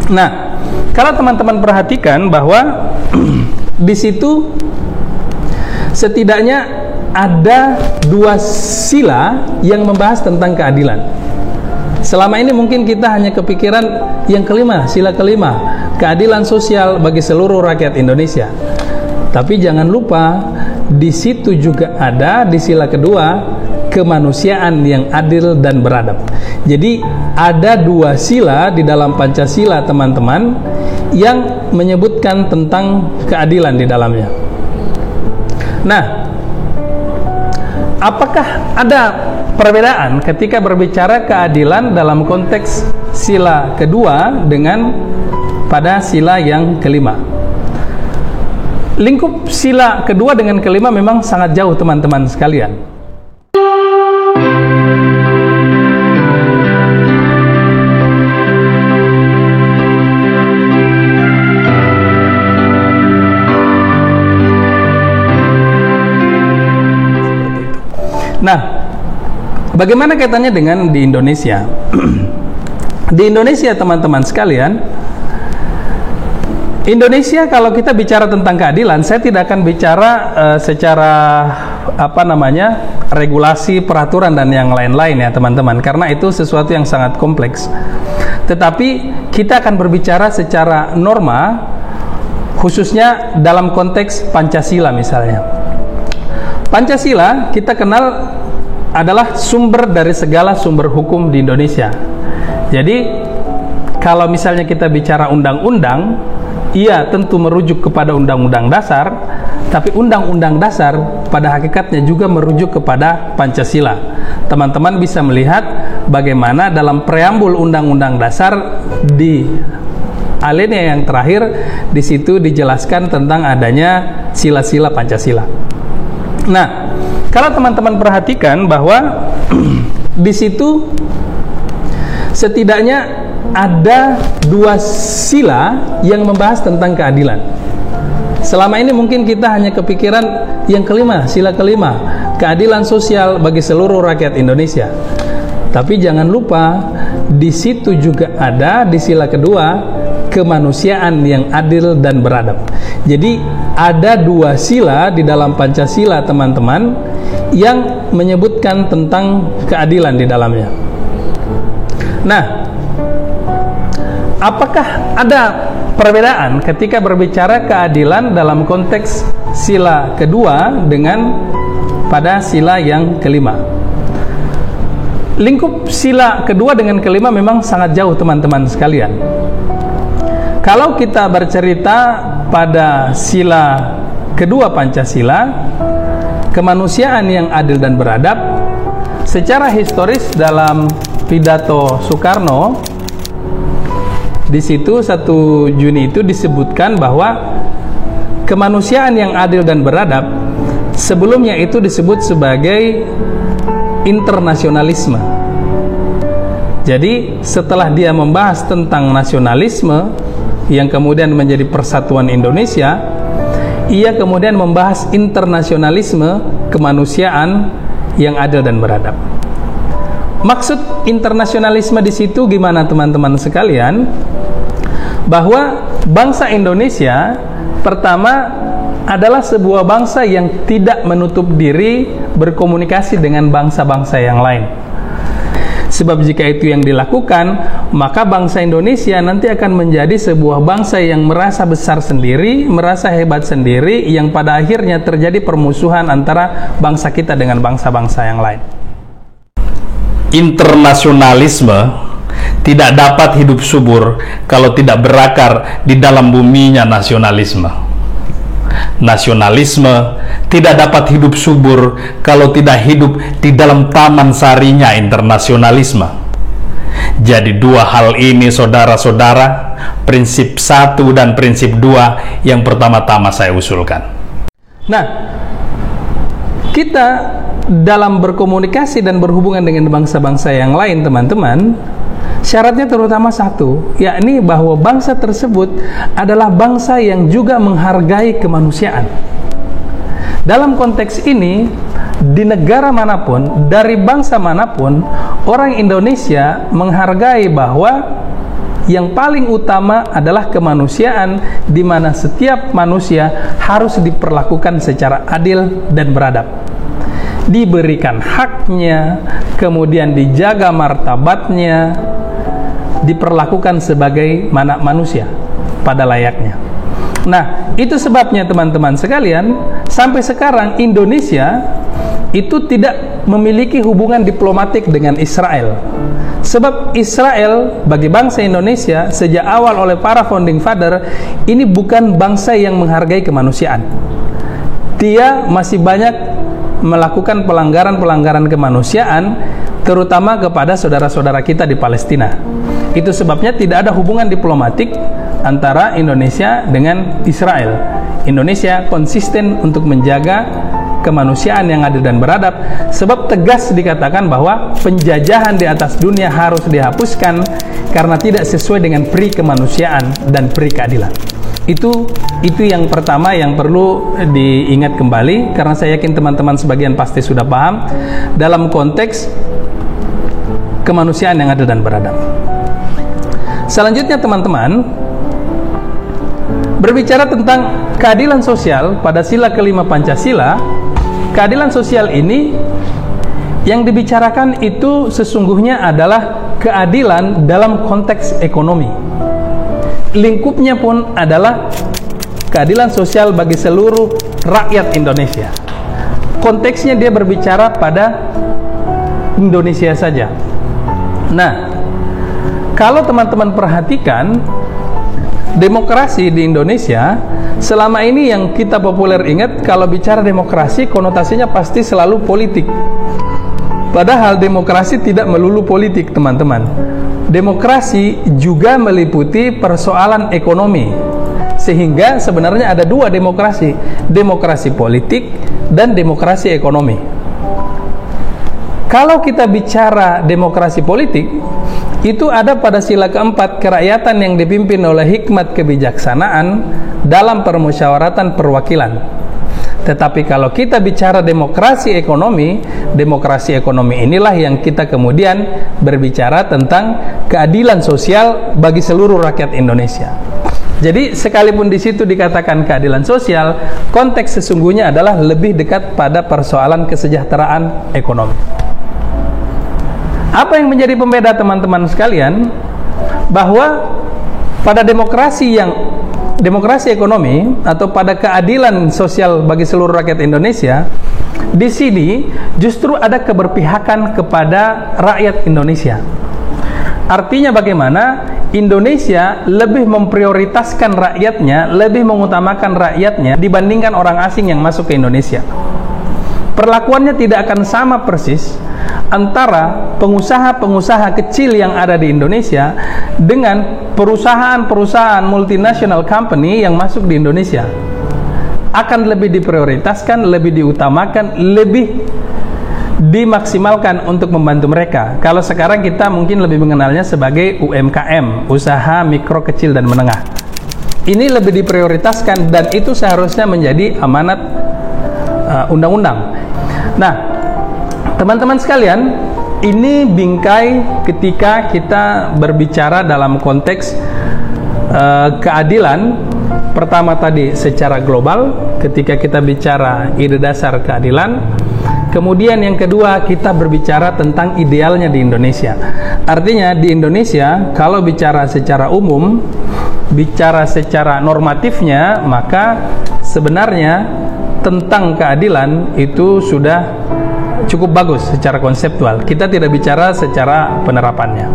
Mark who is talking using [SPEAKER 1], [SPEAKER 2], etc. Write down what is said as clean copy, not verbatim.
[SPEAKER 1] Nah, kalau teman-teman perhatikan bahwa di situ setidaknya ada 2 sila yang membahas tentang keadilan. Selama ini mungkin kita hanya kepikiran yang kelima, sila kelima, keadilan sosial bagi seluruh rakyat Indonesia. Tapi jangan lupa di situ juga ada di sila kedua kemanusiaan yang adil dan beradab. Jadi ada 2 sila di dalam Pancasila, teman-teman, yang menyebutkan tentang keadilan di dalamnya. Nah, apakah ada perbedaan ketika berbicara keadilan dalam konteks sila kedua dengan pada sila yang kelima? Lingkup sila kedua dengan kelima memang sangat jauh, teman-teman sekalian. Nah, bagaimana kaitannya dengan di Indonesia? Di Indonesia, teman-teman sekalian, Indonesia kalau kita bicara tentang keadilan, saya tidak akan bicara secara regulasi, peraturan dan yang lain-lain ya, teman-teman, karena itu sesuatu yang sangat kompleks. Tetapi kita akan berbicara secara norma, khususnya dalam konteks Pancasila misalnya. Pancasila kita kenal adalah sumber dari segala sumber hukum di Indonesia. Jadi kalau misalnya kita bicara undang-undang, ia tentu merujuk kepada Undang-Undang Dasar, tapi Undang-Undang Dasar pada hakikatnya juga merujuk kepada Pancasila. Teman-teman bisa melihat bagaimana dalam preambul Undang-Undang Dasar di alinea yang terakhir, di situ dijelaskan tentang adanya sila-sila Pancasila. Nah, kalau teman-teman perhatikan bahwa di situ setidaknya ada 2 sila yang membahas tentang keadilan. Selama ini mungkin kita hanya kepikiran yang kelima, sila kelima, keadilan sosial bagi seluruh rakyat Indonesia. Tapi jangan lupa di situ juga ada di sila kedua kemanusiaan yang adil dan beradab. Jadi ada 2 sila di dalam Pancasila, teman-teman, yang menyebutkan tentang keadilan di dalamnya. Nah, apakah ada perbedaan ketika berbicara keadilan dalam konteks sila kedua dengan pada sila yang kelima? Lingkup sila kedua dengan kelima memang sangat jauh, teman-teman sekalian. Kalau kita bercerita pada sila kedua Pancasila, kemanusiaan yang adil dan beradab, secara historis dalam pidato Soekarno, di situ 1 Juni itu disebutkan bahwa kemanusiaan yang adil dan beradab sebelumnya itu disebut sebagai internasionalisme. Jadi setelah dia membahas tentang nasionalisme yang kemudian menjadi persatuan Indonesia, ia kemudian membahas internasionalisme kemanusiaan yang adil dan beradab. Maksud internasionalisme di situ gimana, teman-teman sekalian? Bahwa bangsa Indonesia pertama adalah sebuah bangsa yang tidak menutup diri berkomunikasi dengan bangsa-bangsa yang lain. Sebab jika itu yang dilakukan, maka bangsa Indonesia nanti akan menjadi sebuah bangsa yang merasa besar sendiri, merasa hebat sendiri, yang pada akhirnya terjadi permusuhan antara bangsa kita dengan bangsa-bangsa yang lain.
[SPEAKER 2] Internasionalisme tidak dapat hidup subur kalau tidak berakar di dalam buminya nasionalisme. Nasionalisme tidak dapat hidup subur kalau tidak hidup di dalam taman sarinya internasionalisme. Jadi 2 hal ini, saudara-saudara, prinsip 1 dan prinsip 2 yang pertama-tama saya usulkan.
[SPEAKER 1] Nah, kita dalam berkomunikasi dan berhubungan dengan bangsa-bangsa yang lain, teman-teman, syaratnya terutama 1, yakni bahwa bangsa tersebut adalah bangsa yang juga menghargai kemanusiaan. Dalam konteks ini, di negara manapun, dari bangsa manapun, orang Indonesia menghargai bahwa yang paling utama adalah kemanusiaan, di mana setiap manusia harus diperlakukan secara adil dan beradab, diberikan haknya, kemudian dijaga martabatnya, diperlakukan sebagai manusia pada layaknya. Nah, itu sebabnya teman-teman sekalian, sampai sekarang Indonesia itu tidak memiliki hubungan diplomatik dengan Israel. Sebab Israel bagi bangsa Indonesia sejak awal oleh para founding father ini bukan bangsa yang menghargai kemanusiaan. Dia masih banyak melakukan pelanggaran-pelanggaran kemanusiaan, terutama kepada saudara-saudara kita di Palestina. Itu sebabnya tidak ada hubungan diplomatik antara Indonesia dengan Israel. Indonesia konsisten untuk menjaga kemanusiaan yang adil dan beradab, sebab tegas dikatakan bahwa penjajahan di atas dunia harus dihapuskan karena tidak sesuai dengan peri kemanusiaan dan peri keadilan. Itu yang pertama yang perlu diingat kembali, karena saya yakin teman-teman sebagian pasti sudah paham dalam konteks kemanusiaan yang adil dan beradab. Selanjutnya teman-teman, berbicara tentang keadilan sosial pada sila kelima Pancasila. Keadilan sosial ini yang dibicarakan itu sesungguhnya adalah keadilan dalam konteks ekonomi. Lingkupnya pun adalah keadilan sosial bagi seluruh rakyat Indonesia. Konteksnya dia berbicara pada Indonesia saja. Nah, kalau teman-teman perhatikan, demokrasi di Indonesia selama ini yang kita populer ingat, kalau bicara demokrasi konotasinya pasti selalu politik. Padahal demokrasi tidak melulu politik, teman-teman. Demokrasi juga meliputi persoalan ekonomi. Sehingga sebenarnya ada dua demokrasi, demokrasi politik dan demokrasi ekonomi. Kalau kita bicara demokrasi politik, itu ada pada sila keempat, kerakyatan yang dipimpin oleh hikmat kebijaksanaan dalam permusyawaratan perwakilan. Tetapi kalau kita bicara demokrasi ekonomi inilah yang kita kemudian berbicara tentang keadilan sosial bagi seluruh rakyat Indonesia. Jadi sekalipun di situ dikatakan keadilan sosial, konteks sesungguhnya adalah lebih dekat pada persoalan kesejahteraan ekonomi. Apa yang menjadi pembeda teman-teman sekalian? Bahwa pada demokrasi ekonomi atau pada keadilan sosial bagi seluruh rakyat Indonesia, di sini justru ada keberpihakan kepada rakyat Indonesia. Artinya bagaimana? Indonesia lebih memprioritaskan rakyatnya, lebih mengutamakan rakyatnya dibandingkan orang asing yang masuk ke Indonesia. Perlakuannya tidak akan sama persis antara pengusaha-pengusaha kecil yang ada di Indonesia dengan perusahaan-perusahaan multinational company yang masuk di Indonesia. Akan lebih diprioritaskan, lebih diutamakan, lebih dimaksimalkan untuk membantu mereka. Kalau sekarang kita mungkin lebih mengenalnya sebagai UMKM, usaha mikro kecil dan menengah. Ini lebih diprioritaskan dan itu seharusnya menjadi amanat undang-undang. Nah, teman-teman sekalian, ini bingkai ketika kita berbicara dalam konteks keadilan. Pertama tadi secara global, ketika kita bicara ide dasar keadilan. Kemudian yang kedua, kita berbicara tentang idealnya di Indonesia. Artinya di Indonesia, kalau bicara secara umum, bicara secara normatifnya, maka sebenarnya tentang keadilan itu sudah cukup bagus secara konseptual. Kita tidak bicara secara penerapannya.